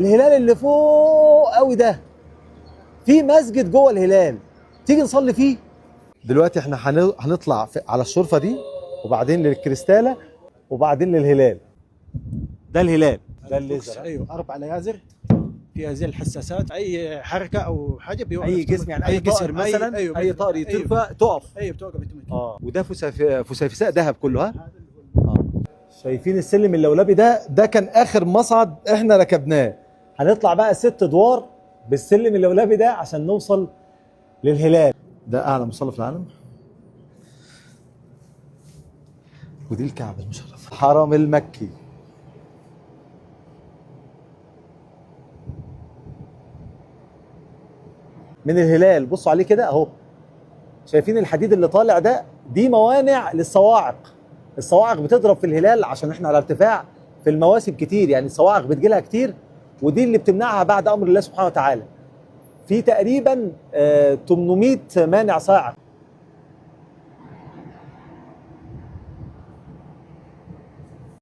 الهلال اللي فوق قوي ده في مسجد جوه الهلال، تيجي نصلي فيه. دلوقتي احنا هنطلع على الشرفه دي، وبعدين للكريستاله، وبعدين للهلال. ده الهلال، ده الليزر. ايوه 4 ليازر فيها زي الحساسات، اي حركه او حاجه بيوقف. اي جسم يعني اي طائر مثلا، أيوة اي طائر يطير تقف. ايوه بتوقف اوتوماتيك. وده فسيفساء ذهب كله. ها شايفين السلم اللولبي ده كان اخر مصعد احنا ركبناه. هنطلع بقى 6 ادوار بالسلم اللولبي ده عشان نوصل للهلال. ده اعلى مصلى في العالم، ودي الكعبه المشرفه، الحرم المكي. من الهلال بصوا عليه كده اهو، شايفين الحديد اللي طالع ده؟ دي موانع للصواعق. الصواعق بتضرب في الهلال عشان احنا على ارتفاع في المواسم كتير، يعني الصواعق بتجيلها كتير، ودي اللي بتمنعها بعد امر الله سبحانه وتعالى. في تقريبا 800 مانع صاعق.